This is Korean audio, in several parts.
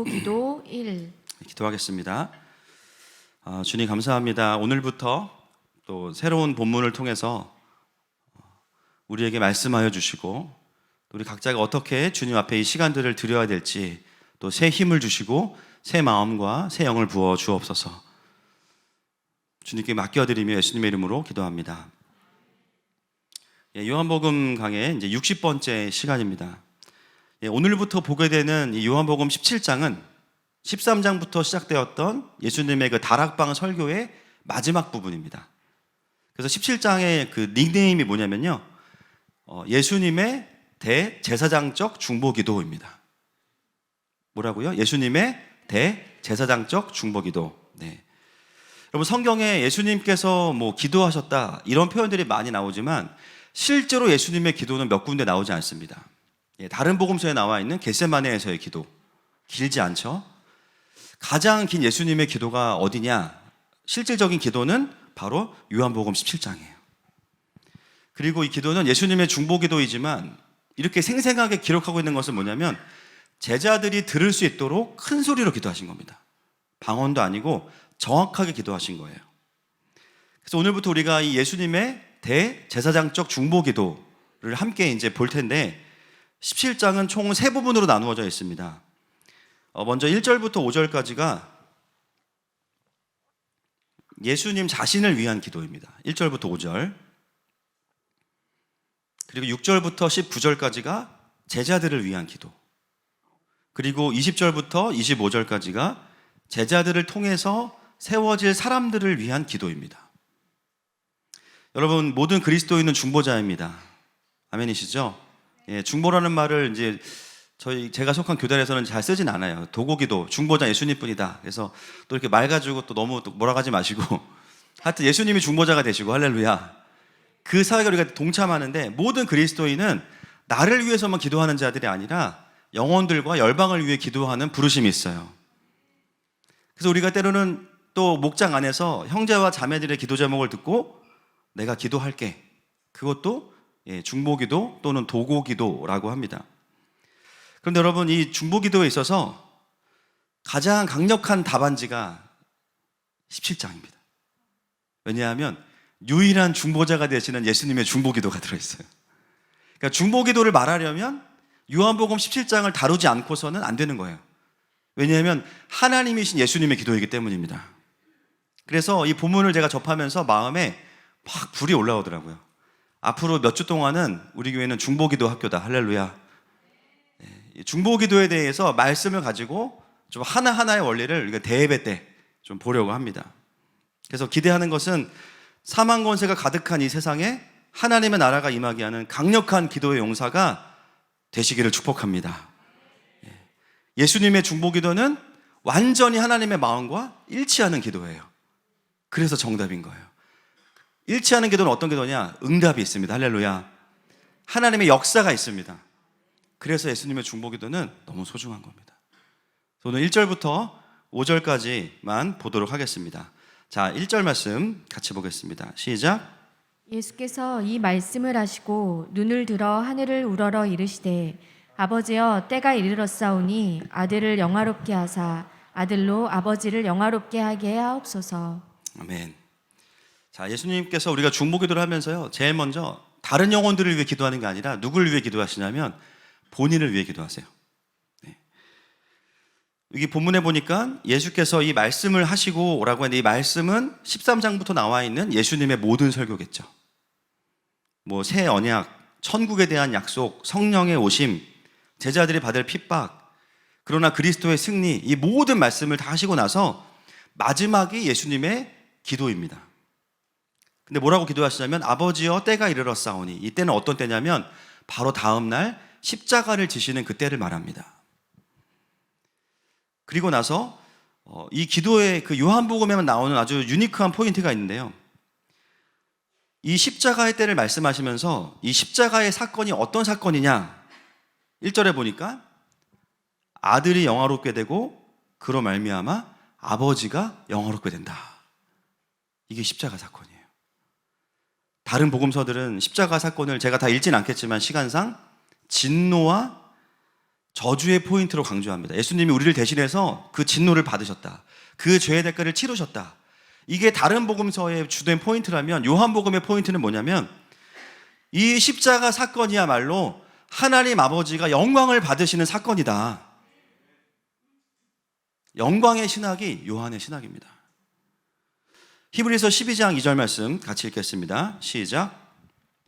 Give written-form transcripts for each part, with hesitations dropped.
도기도 1. 기도하겠습니다. 주님 감사합니다. 오늘부터 또 새로운 본문을 통해서 우리에게 말씀하여 주시고 우리 각자가 어떻게 주님 앞에 이 시간들을 드려야 될지 또 새 힘을 주시고 새 마음과 새 영을 부어 주옵소서. 주님께 맡겨드리며 예수님의 이름으로 기도합니다. 요한복음 강의 이제 60번째 시간입니다. 오늘부터 보게 되는 이 요한복음 17장은 13장부터 시작되었던 예수님의 그 다락방 설교의 마지막 부분입니다. 그래서 17장의 그 닉네임이 뭐냐면요, 예수님의 대제사장적 중보기도입니다. 뭐라고요? 예수님의 대제사장적 중보기도. 네. 여러분, 성경에 예수님께서 뭐 기도하셨다 이런 표현들이 많이 나오지만 실제로 예수님의 기도는 몇 군데 나오지 않습니다. 다른 복음서에 나와 있는 겟세마네에서의 기도, 길지 않죠? 가장 긴 예수님의 기도가 어디냐? 실질적인 기도는 바로 요한복음 17장이에요. 그리고 이 기도는 예수님의 중보기도이지만 이렇게 생생하게 기록하고 있는 것은 뭐냐면 제자들이 들을 수 있도록 큰 소리로 기도하신 겁니다. 방언도 아니고 정확하게 기도하신 거예요. 그래서 오늘부터 우리가 이 예수님의 대제사장적 중보기도를 함께 이제 볼 텐데 17장은 총 3부분으로 나누어져 있습니다. 먼저 1절부터 5절까지가 예수님 자신을 위한 기도입니다. 1절부터 5절. 그리고 6절부터 19절까지가 제자들을 위한 기도. 그리고 20절부터 25절까지가 제자들을 통해서 세워질 사람들을 위한 기도입니다. 여러분, 모든 그리스도인은 중보자입니다. 아멘이시죠? 예, 중보라는 말을 이제 제가 속한 교단에서는 잘 쓰진 않아요. 도고기도, 중보자 예수님뿐이다. 그래서 또 이렇게 말 가지고 또 너무 또 뭐라 하지 마시고 하여튼 예수님이 중보자가 되시고 할렐루야. 그 사역에 우리가 동참하는데 모든 그리스도인은 나를 위해서만 기도하는 자들이 아니라 영혼들과 열방을 위해 기도하는 부르심이 있어요. 그래서 우리가 때로는 또 목장 안에서 형제와 자매들의 기도 제목을 듣고 내가 기도할게. 그것도 중보기도 또는 도고기도라고 합니다. 그런데 여러분, 이 중보기도에 있어서 가장 강력한 답안지가 17장입니다. 왜냐하면 유일한 중보자가 되시는 예수님의 중보기도가 들어있어요. 그러니까 중보기도를 말하려면 요한복음 17장을 다루지 않고서는 안 되는 거예요. 왜냐하면 하나님이신 예수님의 기도이기 때문입니다. 그래서 이 본문을 제가 접하면서 마음에 막 불이 올라오더라고요. 앞으로 몇 주 동안은 우리 교회는 중보기도 학교다. 할렐루야. 중보기도에 대해서 말씀을 가지고 좀 하나하나의 원리를 우리가 대예배 때 좀 보려고 합니다. 그래서 기대하는 것은 사망 권세가 가득한 이 세상에 하나님의 나라가 임하게 하는 강력한 기도의 용사가 되시기를 축복합니다. 예수님의 중보기도는 완전히 하나님의 마음과 일치하는 기도예요. 그래서 정답인 거예요. 일치하는 기도는 어떤 기도냐? 응답이 있습니다. 할렐루야. 하나님의 역사가 있습니다. 그래서 예수님의 중보기도는 너무 소중한 겁니다. 오늘 1절부터 5절까지만 보도록 하겠습니다. 자, 1절 말씀 같이 보겠습니다. 시작. 예수께서 이 말씀을 하시고 눈을 들어 하늘을 우러러 이르시되 아버지여 때가 이르렀사오니 아들을 영화롭게 하사 아들로 아버지를 영화롭게 하게 하옵소서. 아멘. 자, 예수님께서 우리가 중보기도를 하면서요, 제일 먼저 다른 영혼들을 위해 기도하는 게 아니라 누구를 위해 기도하시냐면 본인을 위해 기도하세요. 네. 여기 본문에 보니까 예수께서 이 말씀을 하시고 라고 했는데 이 말씀은 13장부터 나와 있는 예수님의 모든 설교겠죠. 뭐 새 언약, 천국에 대한 약속, 성령의 오심, 제자들이 받을 핍박, 그러나 그리스도의 승리, 이 모든 말씀을 다 하시고 나서 마지막이 예수님의 기도입니다. 근데 뭐라고 기도하시냐면 아버지여 때가 이르렀사오니, 이 때는 어떤 때냐면 바로 다음 날 십자가를 지시는 그 때를 말합니다. 그리고 나서 이 기도의 그 요한복음에만 나오는 아주 유니크한 포인트가 있는데요, 이 십자가의 때를 말씀하시면서 이 십자가의 사건이 어떤 사건이냐, 1절에 보니까 아들이 영화롭게 되고 그로 말미암아 아버지가 영화롭게 된다. 이게 십자가 사건이에요. 다른 복음서들은 십자가 사건을 제가 다 읽진 않겠지만 시간상 진노와 저주의 포인트로 강조합니다. 예수님이 우리를 대신해서 그 진노를 받으셨다. 그 죄의 대가를 치르셨다. 이게 다른 복음서의 주된 포인트라면 요한복음의 포인트는 뭐냐면 이 십자가 사건이야말로 하나님 아버지가 영광을 받으시는 사건이다. 영광의 신학이 요한의 신학입니다. 히브리서 12장 2절 말씀 같이 읽겠습니다. 시작.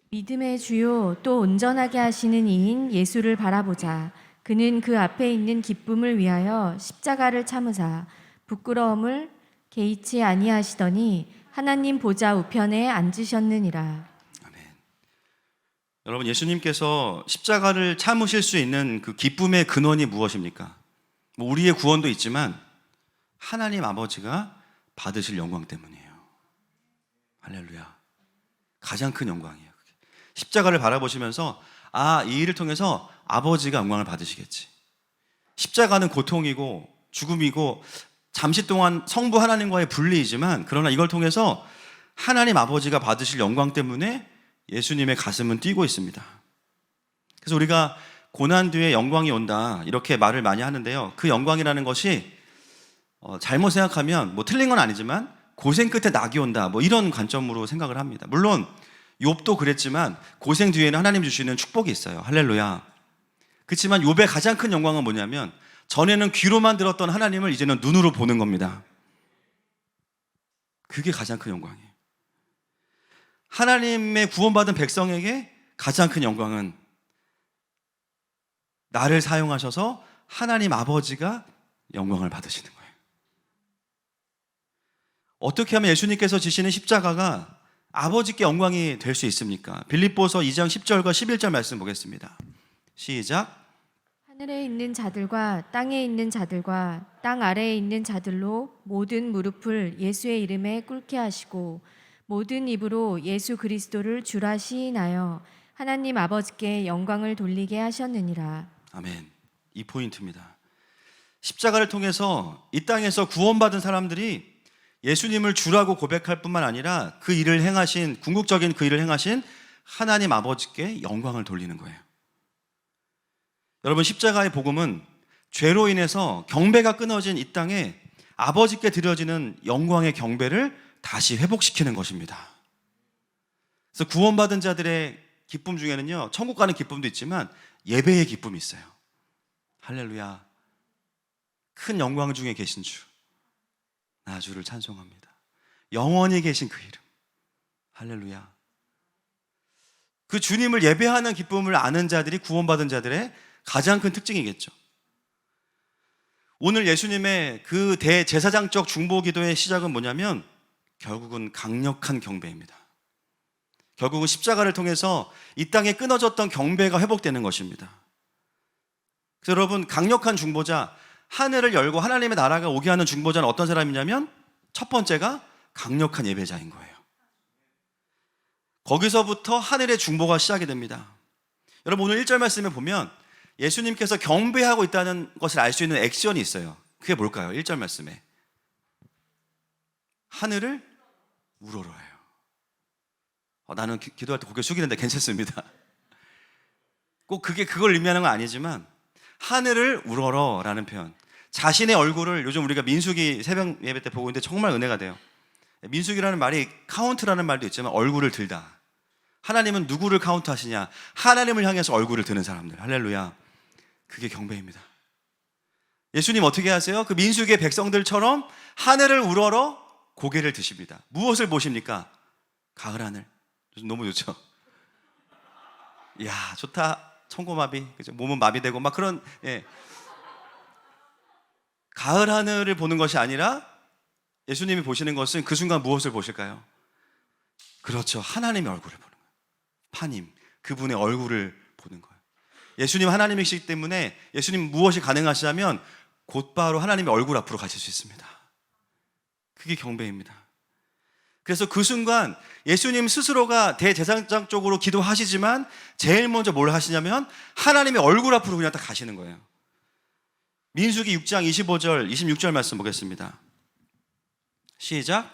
믿음의 주요 또 온전하게 하시는 이인 예수를 바라보자. 그는 그 앞에 있는 기쁨을 위하여 십자가를 참으사 부끄러움을 개의치 아니하시더니 하나님 보좌 우편에 앉으셨느니라. 여러분, 예수님께서 십자가를 참으실 수 있는 그 기쁨의 근원이 무엇입니까? 뭐 우리의 구원도 있지만 하나님 아버지가 받으실 영광 때문이에요. 할렐루야. 가장 큰 영광이에요. 십자가를 바라보시면서 이 일을 통해서 아버지가 영광을 받으시겠지. 십자가는 고통이고 죽음이고 잠시 동안 성부 하나님과의 분리이지만 그러나 이걸 통해서 하나님 아버지가 받으실 영광 때문에 예수님의 가슴은 뛰고 있습니다. 그래서 우리가 고난 뒤에 영광이 온다 이렇게 말을 많이 하는데요. 그 영광이라는 것이 잘못 생각하면 뭐 틀린 건 아니지만 고생 끝에 낙이 온다 뭐 이런 관점으로 생각을 합니다. 물론 욥도 그랬지만 고생 뒤에는 하나님 주시는 축복이 있어요. 할렐루야. 그렇지만 욥의 가장 큰 영광은 뭐냐면 전에는 귀로만 들었던 하나님을 이제는 눈으로 보는 겁니다. 그게 가장 큰 영광이에요. 하나님의 구원받은 백성에게 가장 큰 영광은 나를 사용하셔서 하나님 아버지가 영광을 받으시는 거예요. 어떻게 하면 예수님께서 지시는 십자가가 아버지께 영광이 될 수 있습니까? 빌립보서 2장 10절과 11절 말씀 보겠습니다. 시작. 하늘에 있는 자들과 땅에 있는 자들과 땅 아래에 있는 자들로 모든 무릎을 예수의 이름에 꿇게 하시고 모든 입으로 예수 그리스도를 주라 시인하여 하나님 아버지께 영광을 돌리게 하셨느니라. 아멘. 이 포인트입니다. 십자가를 통해서 이 땅에서 구원받은 사람들이 예수님을 주라고 고백할 뿐만 아니라 그 일을 행하신, 궁극적인 그 일을 행하신 하나님 아버지께 영광을 돌리는 거예요. 여러분, 십자가의 복음은 죄로 인해서 경배가 끊어진 이 땅에 아버지께 드려지는 영광의 경배를 다시 회복시키는 것입니다. 그래서 구원받은 자들의 기쁨 중에는요, 천국 가는 기쁨도 있지만 예배의 기쁨이 있어요. 할렐루야. 큰 영광 중에 계신 주, 나 주를 찬송합니다. 영원히 계신 그 이름, 할렐루야. 그 주님을 예배하는 기쁨을 아는 자들이 구원받은 자들의 가장 큰 특징이겠죠. 오늘 예수님의 그 대제사장적 중보기도의 시작은 뭐냐면 결국은 강력한 경배입니다. 결국은 십자가를 통해서 이 땅에 끊어졌던 경배가 회복되는 것입니다. 그래서 여러분, 강력한 중보자, 하늘을 열고 하나님의 나라가 오게 하는 중보자는 어떤 사람이냐면 첫 번째가 강력한 예배자인 거예요. 거기서부터 하늘의 중보가 시작이 됩니다. 여러분, 오늘 1절 말씀에 보면 예수님께서 경배하고 있다는 것을 알 수 있는 액션이 있어요. 그게 뭘까요? 1절 말씀에 하늘을 우러러요. 나는 기도할 때 고개 숙이는데 괜찮습니다. 꼭 그걸 의미하는 건 아니지만 하늘을 우러러라는 표현, 자신의 얼굴을, 요즘 우리가 민수기 새벽 예배 때 보고 있는데 정말 은혜가 돼요. 민수기라는 말이 카운트라는 말도 있지만 얼굴을 들다. 하나님은 누구를 카운트하시냐? 하나님을 향해서 얼굴을 드는 사람들. 할렐루야. 그게 경배입니다. 예수님 어떻게 하세요? 그 민수기의 백성들처럼 하늘을 우러러 고개를 드십니다. 무엇을 보십니까? 가을 하늘. 너무 좋죠? 이야, 좋다. 천고마비, 그죠? 몸은 마비되고 막 그런, 예. 가을 하늘을 보는 것이 아니라 예수님이 보시는 것은 그 순간 무엇을 보실까요? 그렇죠. 하나님의 얼굴을 보는 거예요. 파님, 그분의 얼굴을 보는 거예요. 예수님 하나님이시기 때문에 예수님 무엇이 가능하시냐면 곧바로 하나님의 얼굴 앞으로 가실 수 있습니다. 그게 경배입니다. 그래서 그 순간 예수님 스스로가 대제사장 쪽으로 기도하시지만 제일 먼저 뭘 하시냐면 하나님의 얼굴 앞으로 그냥 딱 가시는 거예요. 민수기 6장 25절, 26절 말씀 보겠습니다. 시작.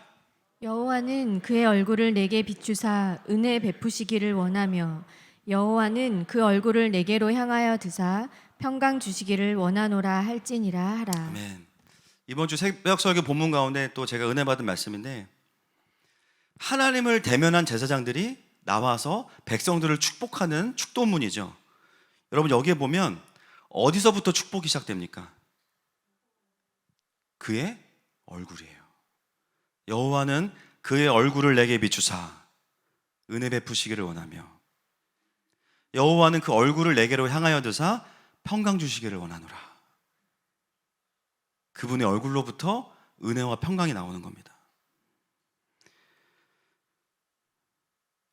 여호와는 그의 얼굴을 내게 비추사 은혜 베푸시기를 원하며 여호와는 그 얼굴을 내게로 향하여 드사 평강 주시기를 원하노라 할지니라 하라. 아멘. 이번 주 새벽 설교 본문 가운데 또 제가 은혜 받은 말씀인데, 하나님을 대면한 제사장들이 나와서 백성들을 축복하는 축도문이죠. 여러분, 여기에 보면 어디서부터 축복이 시작됩니까? 그의 얼굴이에요. 여호와는 그의 얼굴을 내게 비추사 은혜 베푸시기를 원하며, 여호와는 그 얼굴을 내게로 향하여 드사 평강 주시기를 원하노라. 그분의 얼굴로부터 은혜와 평강이 나오는 겁니다.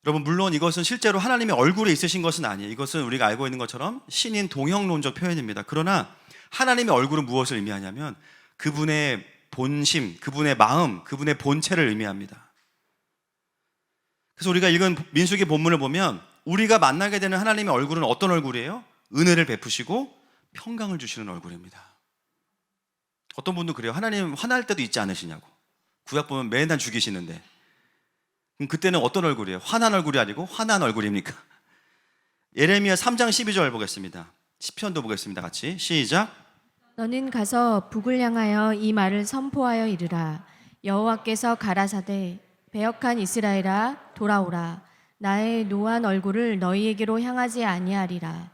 여러분, 물론 이것은 실제로 하나님의 얼굴에 있으신 것은 아니에요. 이것은 우리가 알고 있는 것처럼 신인 동형론적 표현입니다. 그러나 하나님의 얼굴은 무엇을 의미하냐면 그분의 본심, 그분의 마음, 그분의 본체를 의미합니다. 그래서 우리가 읽은 민수기 본문을 보면 우리가 만나게 되는 하나님의 얼굴은 어떤 얼굴이에요? 은혜를 베푸시고 평강을 주시는 얼굴입니다. 어떤 분도 그래요. 하나님 화날 때도 있지 않으시냐고. 구약 보면 맨날 죽이시는데, 그럼 그때는 어떤 얼굴이에요? 화난 얼굴이 아니고 화난 얼굴입니까? 예레미야 3장 12절 보겠습니다. 시편도 보겠습니다. 같이 시작. 너는 가서 북을 향하여 이 말을 선포하여 이르라. 여호와께서 가라사대 배역한 이스라엘아 돌아오라. 나의 노한 얼굴을 너희에게로 향하지 아니하리라.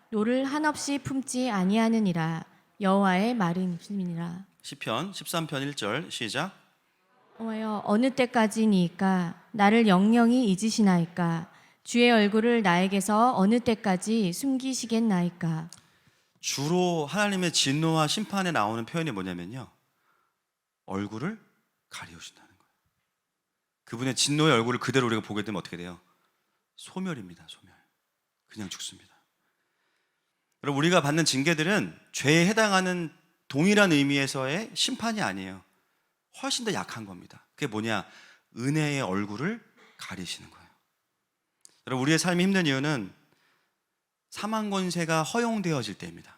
노를 한없이 품지 아니하느니라. 여호와의 말이니라. 시편 13편 1절 시작. 여호와여 어느 때까지니까 나를 영영히 잊으시나이까. 주의 얼굴을 나에게서 어느 때까지 숨기시겠나이까. 주로 하나님의 진노와 심판에 나오는 표현이 뭐냐면요, 얼굴을 가리우신다는 거예요. 그분의 진노의 얼굴을 그대로 우리가 보게 되면 어떻게 돼요? 소멸입니다. 소멸. 그냥 죽습니다. 여러분, 우리가 받는 징계들은 죄에 해당하는 동일한 의미에서의 심판이 아니에요. 훨씬 더 약한 겁니다. 그게 뭐냐? 은혜의 얼굴을 가리시는 거예요. 여러분, 우리의 삶이 힘든 이유는 사망 권세가 허용되어질 때입니다.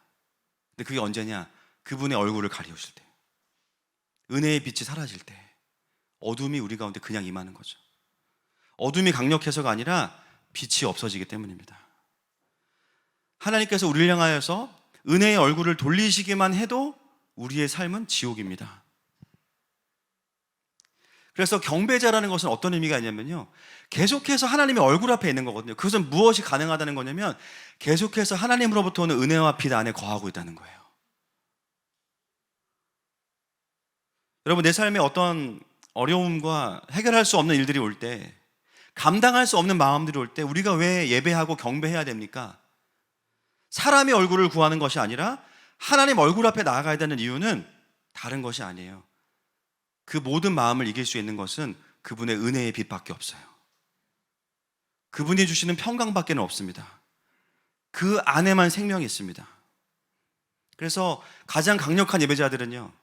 근데 그게 언제냐? 그분의 얼굴을 가리우실 때, 은혜의 빛이 사라질 때, 어둠이 우리 가운데 그냥 임하는 거죠. 어둠이 강력해서가 아니라 빛이 없어지기 때문입니다. 하나님께서 우리를 향하여서 은혜의 얼굴을 돌리시기만 해도 우리의 삶은 지옥입니다. 그래서 경배자라는 것은 어떤 의미가 있냐면요, 계속해서 하나님의 얼굴 앞에 있는 거거든요. 그것은 무엇이 가능하다는 거냐면 계속해서 하나님으로부터 오는 은혜와 빛 안에 거하고 있다는 거예요. 여러분, 내 삶에 어떤 어려움과 해결할 수 없는 일들이 올 때, 감당할 수 없는 마음들이 올 때 우리가 왜 예배하고 경배해야 됩니까? 사람의 얼굴을 구하는 것이 아니라 하나님 얼굴 앞에 나아가야 되는 이유는 다른 것이 아니에요. 그 모든 마음을 이길 수 있는 것은 그분의 은혜의 빛밖에 없어요. 그분이 주시는 평강밖에는 없습니다. 그 안에만 생명이 있습니다. 그래서 가장 강력한 예배자들은요,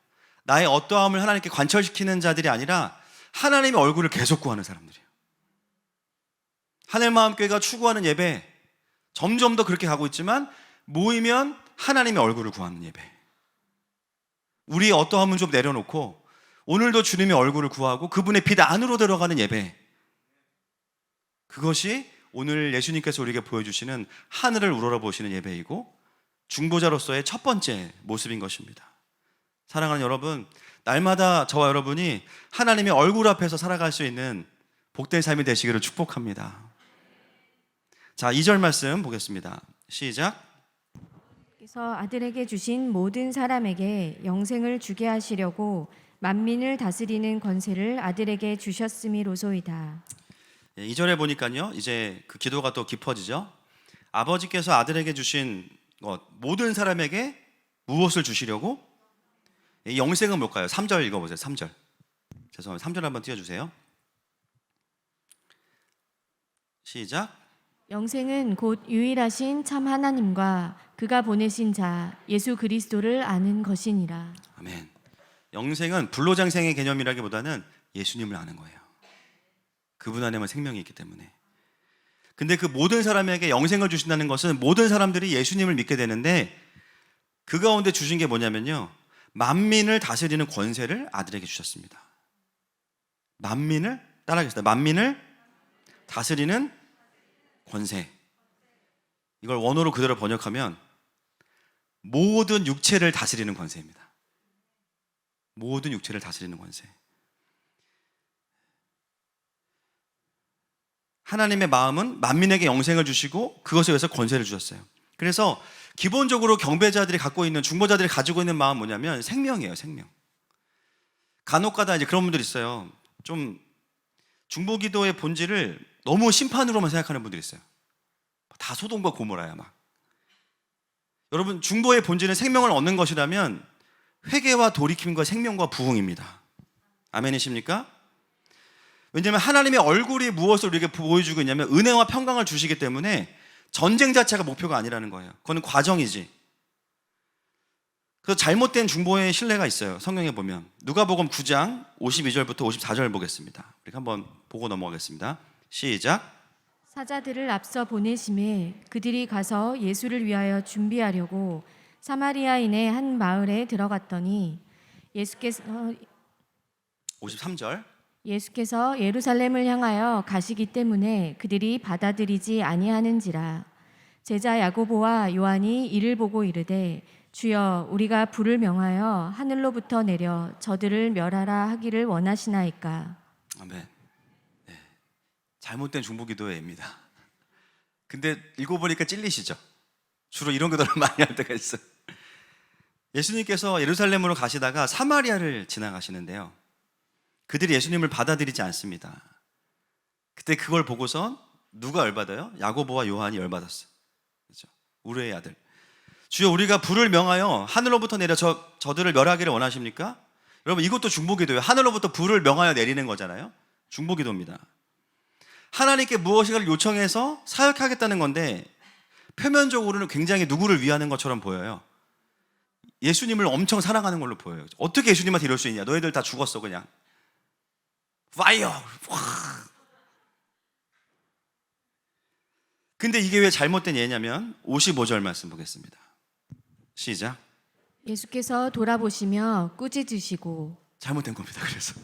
나의 어떠함을 하나님께 관철시키는 자들이 아니라 하나님의 얼굴을 계속 구하는 사람들이에요. 하늘마음교회가 추구하는 예배, 점점 더 그렇게 가고 있지만 모이면 하나님의 얼굴을 구하는 예배. 우리의 어떠함은 좀 내려놓고 오늘도 주님의 얼굴을 구하고 그분의 빛 안으로 들어가는 예배. 그것이 오늘 예수님께서 우리에게 보여주시는 하늘을 우러러보시는 예배이고 중보자로서의 첫 번째 모습인 것입니다. 사랑하는 여러분, 날마다 저와 여러분이 하나님의 얼굴 앞에서 살아갈 수 있는 복된 삶이 되시기를 축복합니다. 자, 2절 말씀 보겠습니다. 시작. 그래서 아들에게 주신 모든 사람에게 영생을 주게 하시려고 만민을 다스리는 권세를 아들에게 주셨음이로소이다. 2절에 보니까요, 이제 그 기도가 또 깊어지죠. 아버지께서 아들에게 주신 것, 모든 사람에게 무엇을 주시려고? 이 영생은 뭘까요? 3절 읽어보세요. 3절. 죄송합니다. 3절 한번 띄워주세요. 시작. 영생은 곧 유일하신 참 하나님과 그가 보내신 자 예수 그리스도를 아는 것이니라. 아멘. 영생은 불로장생의 개념이라기보다는 예수님을 아는 거예요. 그분 안에만 생명이 있기 때문에. 근데 그 모든 사람에게 영생을 주신다는 것은 모든 사람들이 예수님을 믿게 되는데 그 가운데 주신 게 뭐냐면요, 만민을 다스리는 권세를 아들에게 주셨습니다. 만민을, 따라하겠습니다. 만민을 다스리는 권세. 이걸 원어로 그대로 번역하면 모든 육체를 다스리는 권세입니다. 모든 육체를 다스리는 권세. 하나님의 마음은 만민에게 영생을 주시고 그것에 의해서 권세를 주셨어요. 그래서 기본적으로 경배자들이 갖고 있는, 중보자들이 가지고 있는 마음은 뭐냐면 생명이에요, 생명. 간혹가다 이제 그런 분들 있어요. 좀 중보기도의 본질을 너무 심판으로만 생각하는 분들이 있어요. 다 소돔과 고모라야 막. 여러분, 중보의 본질은 생명을 얻는 것이라면 회개와 돌이킴과 생명과 부흥입니다. 아멘이십니까? 왜냐하면 하나님의 얼굴이 무엇을 우리에게 보여주고 있냐면 은혜와 평강을 주시기 때문에 전쟁 자체가 목표가 아니라는 거예요. 그건 과정이지. 그래서 잘못된 중보의 신뢰가 있어요. 성경에 보면 누가복음 9장 52절부터 54절 보겠습니다. 우리 한번 보고 넘어가겠습니다. 시작. 사자들을 앞서 보내심에 그들이 가서 예수를 위하여 준비하려고 사마리아인의 한 마을에 들어갔더니 예수께서 53절. 예루살렘을 향하여 가시기 때문에 그들이 받아들이지 아니하는지라. 제자 야고보와 요한이 이를 보고 이르되 주여, 우리가 불을 명하여 하늘로부터 내려 저들을 멸하라 하기를 원하시나이까. 아멘. 네. 잘못된 중보기도의 예입니다. 근데 읽어보니까 찔리시죠? 주로 이런 기도를 많이 할 때가 있어요. 예수님께서 예루살렘으로 가시다가 사마리아를 지나가시는데요, 그들이 예수님을 받아들이지 않습니다. 그때 그걸 보고선 누가 열받아요? 야고보와 요한이 열받았어요. 그렇죠? 우리의 아들. 주여, 우리가 불을 명하여 하늘로부터 내려 저들을 멸하기를 원하십니까? 여러분, 이것도 중보기도예요. 하늘로부터 불을 명하여 내리는 거잖아요. 중보기도입니다. 하나님께 무엇인가를 요청해서 사역하겠다는 건데 표면적으로는 굉장히 누구를 위하는 것처럼 보여요. 예수님을 엄청 사랑하는 걸로 보여요. 어떻게 예수님한테 이럴 수 있냐? 너희들 다 죽었어 그냥. 파이어! 근데 이게 왜 잘못된 예냐면 55절 말씀 보겠습니다. 시작. 예수께서 돌아보시며 꾸짖으시고. 잘못된 겁니다. 그래서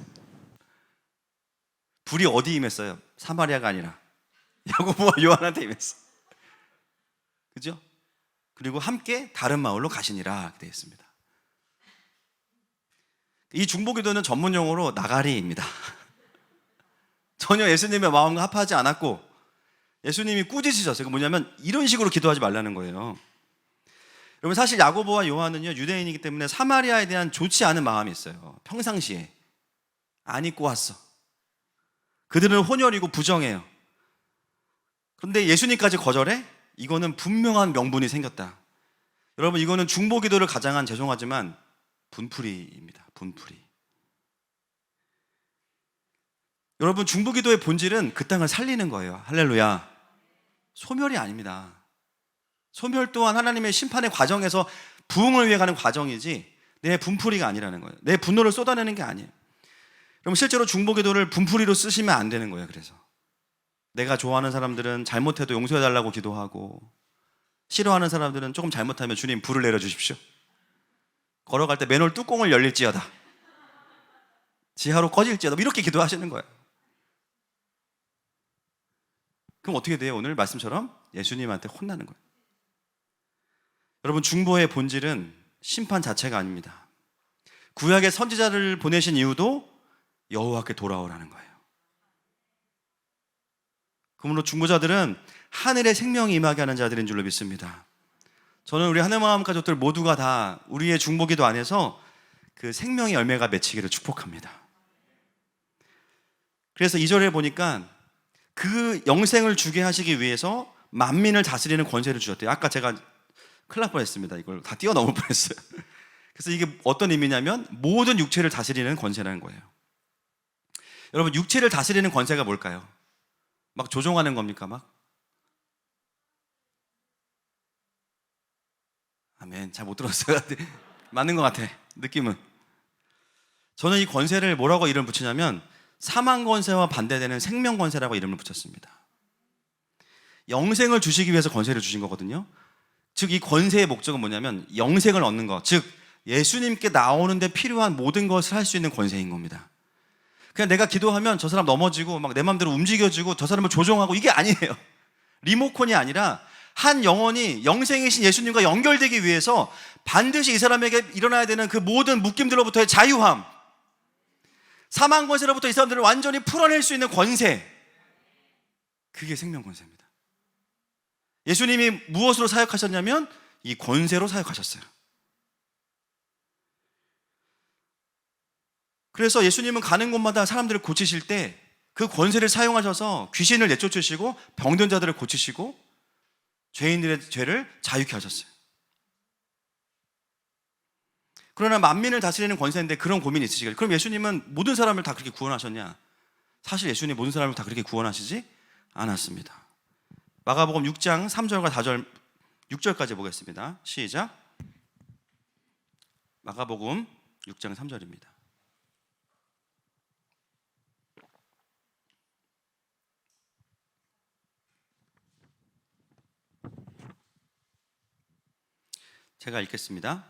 불이 어디 임했어요? 사마리아가 아니라 야고보와 요한한테 임했어. 그죠? 그리고 함께 다른 마을로 가시니라 되어 있습니다. 이 중보기도는 전문 용어로 나가리입니다. 전혀 예수님의 마음과 합하지 않았고 예수님이 꾸짖으셨어요. 그 뭐냐면 이런 식으로 기도하지 말라는 거예요. 여러분, 사실 야고보와 요한은요, 유대인이기 때문에 사마리아에 대한 좋지 않은 마음이 있어요. 평상시에 안 입고 왔어. 그들은 혼혈이고 부정해요. 그런데 예수님까지 거절해? 이거는 분명한 명분이 생겼다. 여러분, 이거는 중보기도를 가장한, 죄송하지만 분풀이입니다. 분풀이. 여러분, 중보기도의 본질은 그 땅을 살리는 거예요. 할렐루야. 소멸이 아닙니다. 소멸 또한 하나님의 심판의 과정에서 부흥을 위해 가는 과정이지 내 분풀이가 아니라는 거예요. 내 분노를 쏟아내는 게 아니에요. 그럼 실제로 중보기도를 분풀이로 쓰시면 안 되는 거예요. 그래서 내가 좋아하는 사람들은 잘못해도 용서해달라고 기도하고, 싫어하는 사람들은 조금 잘못하면 주님 불을 내려주십시오. 걸어갈 때 맨홀 뚜껑을 열릴지어다, 지하로 꺼질지어다, 이렇게 기도하시는 거예요. 그럼 어떻게 돼요? 오늘 말씀처럼 예수님한테 혼나는 거예요. 여러분, 중보의 본질은 심판 자체가 아닙니다. 구약의 선지자를 보내신 이유도 여호와께 돌아오라는 거예요. 그러므로 중보자들은 하늘의 생명이 임하게 하는 자들인 줄로 믿습니다. 저는 우리 하늘마음 가족들 모두가 다 우리의 중보기도 안에서 그 생명의 열매가 맺히기를 축복합니다. 그래서 2절에 보니까 그 영생을 주게 하시기 위해서 만민을 다스리는 권세를 주셨대요. 아까 제가 큰일 날 뻔했습니다. 이걸 다 뛰어넘을 뻔했어요. 그래서 이게 어떤 의미냐면 모든 육체를 다스리는 권세라는 거예요. 여러분, 육체를 다스리는 권세가 뭘까요? 막 조종하는 겁니까? 막? 아멘. 잘 못 들었어요. 맞는 것 같아, 느낌은. 저는 이 권세를 뭐라고 이름 붙이냐면 사망 권세와 반대되는 생명 권세라고 이름을 붙였습니다. 영생을 주시기 위해서 권세를 주신 거거든요. 즉, 이 권세의 목적은 뭐냐면 영생을 얻는 것, 즉 예수님께 나오는데 필요한 모든 것을 할 수 있는 권세인 겁니다. 그냥 내가 기도하면 저 사람 넘어지고 막 내 마음대로 움직여지고 저 사람을 조종하고, 이게 아니에요. 리모컨이 아니라 한 영혼이 영생이신 예수님과 연결되기 위해서 반드시 이 사람에게 일어나야 되는 그 모든 묶임들로부터의 자유함, 사망 권세로부터 이 사람들을 완전히 풀어낼 수 있는 권세, 그게 생명 권세입니다. 예수님이 무엇으로 사역하셨냐면 이 권세로 사역하셨어요. 그래서 예수님은 가는 곳마다 사람들을 고치실 때 그 권세를 사용하셔서 귀신을 내쫓으시고 병든 자들을 고치시고 죄인들의 죄를 자유케 하셨어요. 그러나 만민을 다스리는 권세인데 그런 고민이 있으시겠어요. 그럼 예수님은 모든 사람을 다 그렇게 구원하셨냐? 사실 예수님이 모든 사람을 다 그렇게 구원하시지 않았습니다. 마가복음 6장 3절과 4절, 6절까지 보겠습니다. 시작. 마가복음 6장 3절입니다. 제가 읽겠습니다.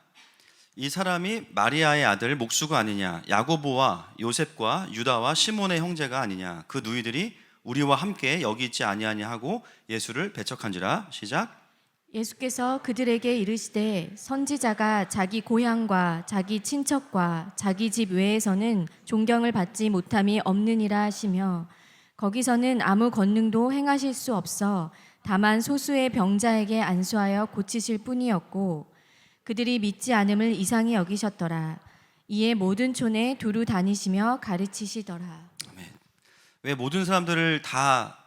이 사람이 마리아의 아들 목수가 아니냐? 야고보와 요셉과 유다와 시몬의 형제가 아니냐? 그 누이들이 우리와 함께 여기 있지 아니하냐 하고 예수를 배척한지라. 시작. 예수께서 그들에게 이르시되 선지자가 자기 고향과 자기 친척과 자기 집 외에서는 존경을 받지 못함이 없느니라 하시며 거기서는 아무 권능도 행하실 수 없어 다만 소수의 병자에게 안수하여 고치실 뿐이었고 그들이 믿지 않음을 이상히 여기셨더라. 이에 모든 촌에 두루 다니시며 가르치시더라. 아멘. 왜 모든 사람들을 다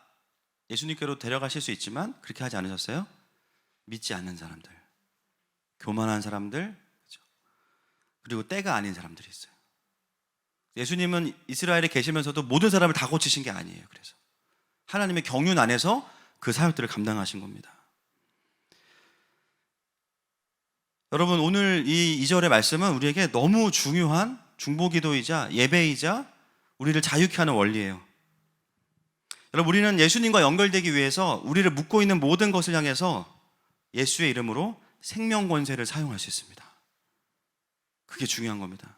예수님께로 데려가실 수 있지만 그렇게 하지 않으셨어요? 믿지 않는 사람들, 교만한 사람들, 그리고 때가 아닌 사람들이 있어요. 예수님은 이스라엘에 계시면서도 모든 사람을 다 고치신 게 아니에요. 그래서 하나님의 경륜 안에서 그 사역들을 감당하신 겁니다. 여러분, 오늘 이 2절의 말씀은 우리에게 너무 중요한 중보기도이자 예배이자 우리를 자유케 하는 원리예요. 여러분, 우리는 예수님과 연결되기 위해서 우리를 묶고 있는 모든 것을 향해서 예수의 이름으로 생명 권세를 사용할 수 있습니다. 그게 중요한 겁니다.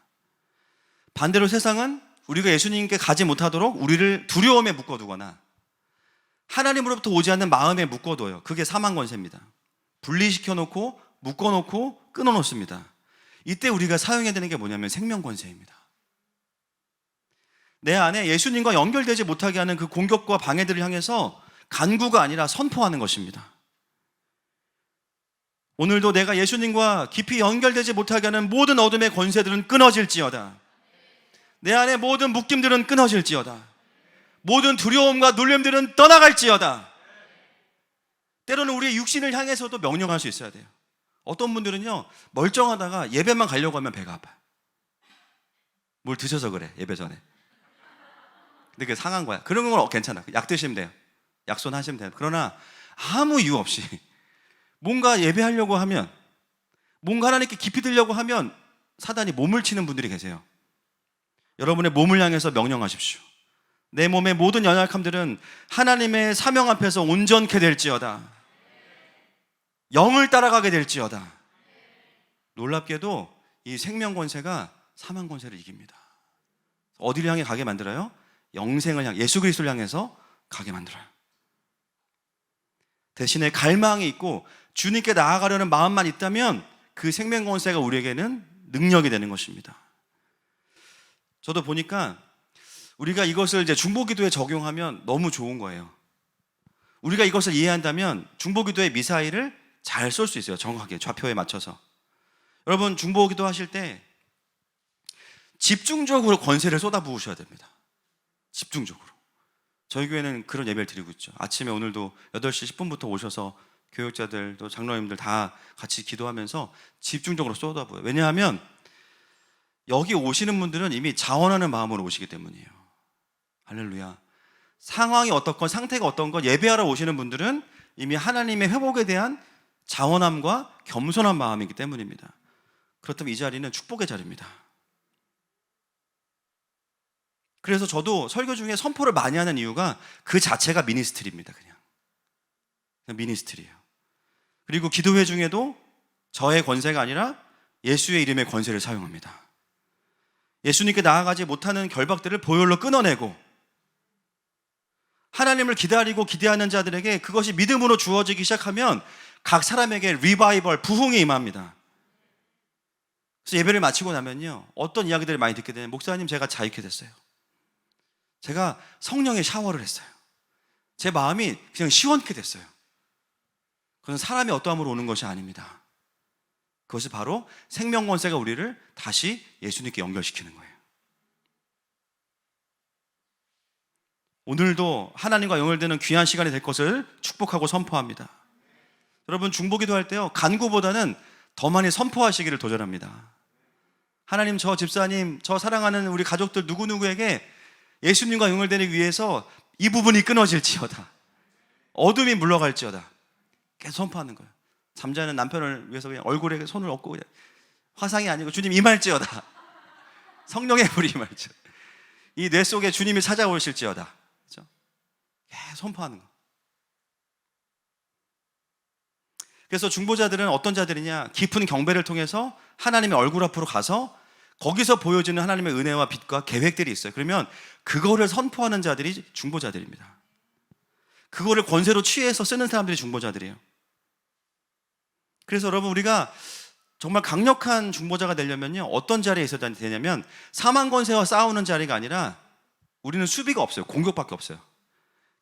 반대로 세상은 우리가 예수님께 가지 못하도록 우리를 두려움에 묶어두거나 하나님으로부터 오지 않는 마음에 묶어둬요. 그게 사망 권세입니다. 분리시켜놓고 묶어놓고 끊어놓습니다. 이때 우리가 사용해야 되는 게 뭐냐면 생명 권세입니다. 내 안에 예수님과 연결되지 못하게 하는 그 공격과 방해들을 향해서 간구가 아니라 선포하는 것입니다. 오늘도 내가 예수님과 깊이 연결되지 못하게 하는 모든 어둠의 권세들은 끊어질지어다. 내 안에 모든 묶임들은 끊어질지어다. 모든 두려움과 놀림들은 떠나갈지어다. 때로는 우리의 육신을 향해서도 명령할 수 있어야 돼요. 어떤 분들은요, 멀쩡하다가 예배만 가려고 하면 배가 아파요. 뭘 드셔서 그래, 예배 전에. 근데 그게 상한 거야. 그런 건 괜찮아. 약 드시면 돼요. 약손 하시면 돼요. 그러나 아무 이유 없이 뭔가 예배하려고 하면, 뭔가 하나님께 깊이 들려고 하면 사단이 몸을 치는 분들이 계세요. 여러분의 몸을 향해서 명령하십시오. 내 몸의 모든 연약함들은 하나님의 사명 앞에서 온전케 될지어다. 영을 따라가게 될지어다. 놀랍게도 이 생명 권세가 사망 권세를 이깁니다. 어디를 향해 가게 만들어요? 영생을 향해, 예수 그리스도를 향해서 가게 만들어요. 대신에 갈망이 있고 주님께 나아가려는 마음만 있다면 그 생명 권세가 우리에게는 능력이 되는 것입니다. 저도 보니까 우리가 이것을 이제 중보기도에 적용하면 너무 좋은 거예요. 우리가 이것을 이해한다면 중보기도의 미사일을 잘 쏠 수 있어요. 정확하게 좌표에 맞춰서. 여러분, 중보기도 하실 때 집중적으로 권세를 쏟아부으셔야 됩니다. 집중적으로. 저희 교회는 그런 예배를 드리고 있죠. 아침에 오늘도 8시 10분부터 오셔서 교육자들 또 장로님들 다 같이 기도하면서 집중적으로 쏟아부어요. 왜냐하면 여기 오시는 분들은 이미 자원하는 마음으로 오시기 때문이에요. 할렐루야. 상황이 어떻건 상태가 어떤건 예배하러 오시는 분들은 이미 하나님의 회복에 대한 자원함과 겸손한 마음이기 때문입니다. 그렇다면 이 자리는 축복의 자리입니다. 그래서 저도 설교 중에 선포를 많이 하는 이유가 그 자체가 미니스트리입니다. 그냥 미니스트리예요. 그리고 기도회 중에도 저의 권세가 아니라 예수의 이름의 권세를 사용합니다. 예수님께 나아가지 못하는 결박들을 보혈로 끊어내고 하나님을 기다리고 기대하는 자들에게 그것이 믿음으로 주어지기 시작하면 각 사람에게 리바이벌, 부흥이 임합니다. 그래서 예배를 마치고 나면요, 어떤 이야기들을 많이 듣게 되면, 목사님, 제가 자유케 됐어요. 제가 성령의 샤워를 했어요. 제 마음이 그냥 시원케 됐어요. 그건 사람이 어떠함으로 오는 것이 아닙니다. 그것이 바로 생명권세가 우리를 다시 예수님께 연결시키는 거예요. 오늘도 하나님과 연결되는 귀한 시간이 될 것을 축복하고 선포합니다. 여러분, 중보기도 할 때요, 간구보다는 더 많이 선포하시기를 도전합니다. 하나님, 저 집사님, 저 사랑하는 우리 가족들 누구누구에게 예수님과 연결되기 위해서 이 부분이 끊어질지어다, 어둠이 물러갈지어다, 계속 선포하는 거예요. 잠자는 남편을 위해서 그냥 얼굴에 손을 얹고 그냥 화상이 아니고 주님 임할지어다, 성령의 불이 임할지어다, 이 뇌 속에 주님이 찾아오실지어다. 그렇죠? 계속 선포하는 거. 그래서 중보자들은 어떤 자들이냐, 깊은 경배를 통해서 하나님의 얼굴 앞으로 가서 거기서 보여지는 하나님의 은혜와 빛과 계획들이 있어요. 그러면 그거를 선포하는 자들이 중보자들입니다. 그거를 권세로 취해서 쓰는 사람들이 중보자들이에요. 그래서 여러분, 우리가 정말 강력한 중보자가 되려면요, 어떤 자리에 있어야 되냐면, 사망 권세와 싸우는 자리가 아니라 우리는 수비가 없어요. 공격밖에 없어요.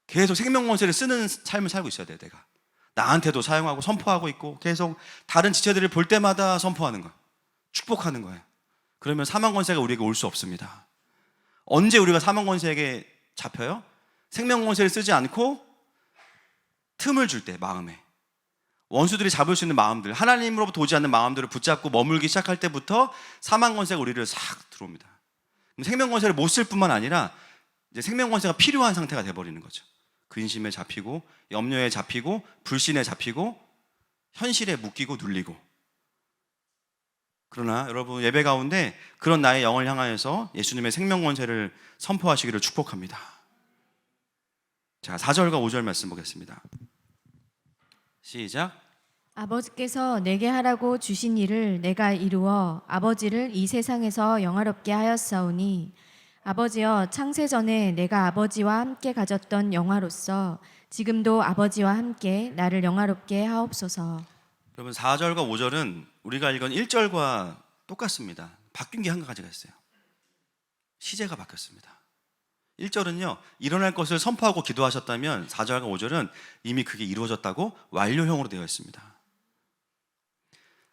계속 생명 권세를 쓰는 삶을 살고 있어야 돼요. 내가 나한테도 사용하고 선포하고 있고, 계속 다른 지체들을 볼 때마다 선포하는 거예요. 축복하는 거예요. 그러면 사망 권세가 우리에게 올 수 없습니다. 언제 우리가 사망 권세에게 잡혀요? 생명 권세를 쓰지 않고 틈을 줄 때, 마음에 원수들이 잡을 수 있는 마음들, 하나님으로부터 오지 않는 마음들을 붙잡고 머물기 시작할 때부터 사망 권세가 우리를 싹 들어옵니다. 생명 권세를 못 쓸 뿐만 아니라 이제 생명 권세가 필요한 상태가 돼버리는 거죠. 근심에 잡히고, 염려에 잡히고, 불신에 잡히고, 현실에 묶이고 눌리고. 그러나 여러분, 예배 가운데 그런 나의 영을 향하여서 예수님의 생명 권세를 선포하시기를 축복합니다. 자, 4절과 5절 말씀 보겠습니다. 시작. 아버지께서 내게 하라고 주신 일을 내가 이루어 아버지를 이 세상에서 영화롭게 하였사오니, 아버지여, 창세 전에 내가 아버지와 함께 가졌던 영화로서 지금도 아버지와 함께 나를 영화롭게 하옵소서. 여러분, 4절과 5절은 우리가 읽은 1절과 똑같습니다. 바뀐 게 한 가지가 있어요. 시제가 바뀌었습니다. 1절은요, 일어날 것을 선포하고 기도하셨다면 4절과 5절은 이미 그게 이루어졌다고 완료형으로 되어 있습니다.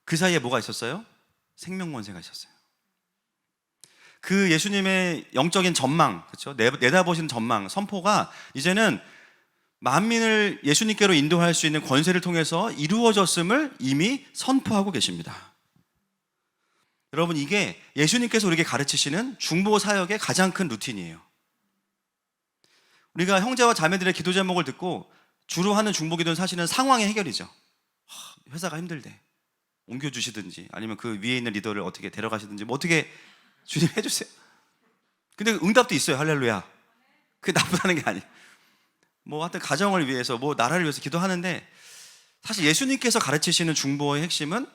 그 사이에 뭐가 있었어요? 생명권세가 있었어요. 그 예수님의 영적인 전망, 그렇죠? 내다보시는 전망, 선포가 이제는 만민을 예수님께로 인도할 수 있는 권세를 통해서 이루어졌음을 이미 선포하고 계십니다. 여러분, 이게 예수님께서 우리에게 가르치시는 중보 사역의 가장 큰 루틴이에요. 우리가 형제와 자매들의 기도 제목을 듣고 주로 하는 중보 기도는 사실은 상황의 해결이죠. 회사가 힘들대, 옮겨주시든지, 아니면 그 위에 있는 리더를 어떻게 데려가시든지, 뭐 어떻게 주님 해주세요. 근데 응답도 있어요. 할렐루야. 그게 나쁘다는 게 아니에요. 뭐 하여튼 가정을 위해서, 뭐 나라를 위해서 기도하는데, 사실 예수님께서 가르치시는 중보의 핵심은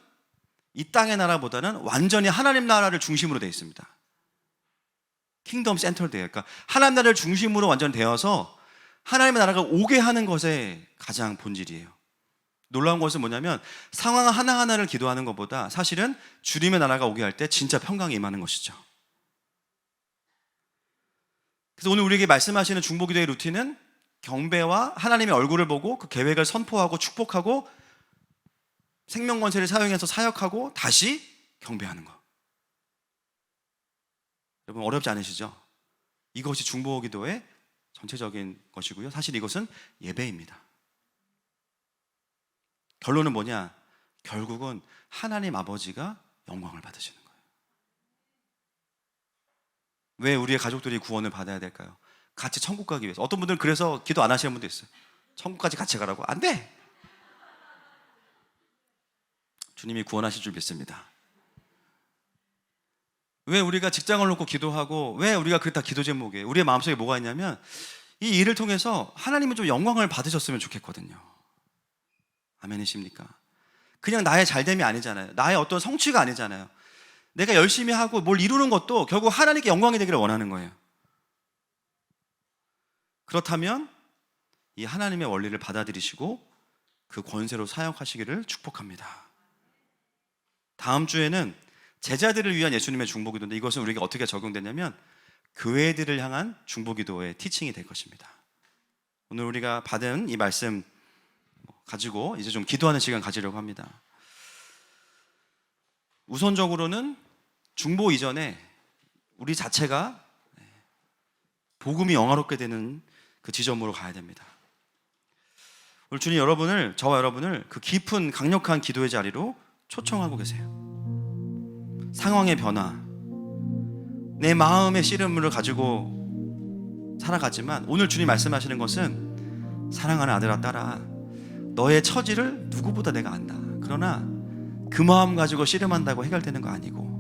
이 땅의 나라보다는 완전히 하나님 나라를 중심으로 되어 있습니다. 킹덤 센터로 되어, 그러니까 하나님 나라를 중심으로 완전 되어서 하나님의 나라가 오게 하는 것에 가장 본질이에요. 놀라운 것은 뭐냐면, 상황 하나하나를 기도하는 것보다 사실은 주님의 나라가 오게 할 때 진짜 평강이 임하는 것이죠. 그래서 오늘 우리에게 말씀하시는 중보기도의 루틴은 경배와 하나님의 얼굴을 보고 그 계획을 선포하고 축복하고 생명권세를 사용해서 사역하고 다시 경배하는 것. 여러분, 어렵지 않으시죠? 이것이 중보기도의 전체적인 것이고요. 사실 이것은 예배입니다. 결론은 뭐냐? 결국은 하나님 아버지가 영광을 받으시는 거예요. 왜 우리의 가족들이 구원을 받아야 될까요? 같이 천국 가기 위해서. 어떤 분들은 그래서 기도 안 하시는 분도 있어요. 천국까지 같이 가라고. 안 돼! 주님이 구원하실 줄 믿습니다. 왜 우리가 직장을 놓고 기도하고, 왜 우리가 그렇다 기도 제목이에요? 우리의 마음속에 뭐가 있냐면, 이 일을 통해서 하나님은 좀 영광을 받으셨으면 좋겠거든요. 아멘이십니까? 그냥 나의 잘됨이 아니잖아요. 나의 어떤 성취가 아니잖아요. 내가 열심히 하고 뭘 이루는 것도 결국 하나님께 영광이 되기를 원하는 거예요. 그렇다면 이 하나님의 원리를 받아들이시고 그 권세로 사역하시기를 축복합니다. 다음 주에는 제자들을 위한 예수님의 중보기도인데, 이것은 우리가 어떻게 적용되냐면 교회들을 향한 중보기도의 티칭이 될 것입니다. 오늘 우리가 받은 이 말씀 가지고 이제 좀 기도하는 시간 가지려고 합니다. 우선적으로는 중보 이전에 우리 자체가 복음이 영화롭게 되는 그 지점으로 가야 됩니다. 오늘 주님 여러분을, 저와 여러분을 그 깊은 강력한 기도의 자리로 초청하고 계세요. 상황의 변화, 내 마음의 씨름을 가지고 살아가지만 오늘 주님 말씀하시는 것은 사랑하는 아들아 딸아, 너의 처지를 누구보다 내가 안다. 그러나 그 마음 가지고 씨름한다고 해결되는 거 아니고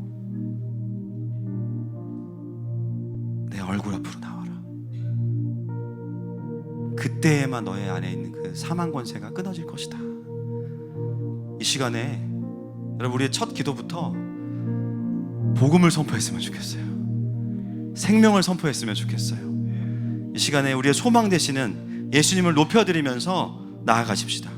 내 얼굴 앞으로 나와라. 그때에만 너의 안에 있는 그 사망 권세가 끊어질 것이다. 이 시간에 여러분, 우리의 첫 기도부터 복음을 선포했으면 좋겠어요. 생명을 선포했으면 좋겠어요. 이 시간에 우리의 소망 되시는 예수님을 높여드리면서 나아가십시다.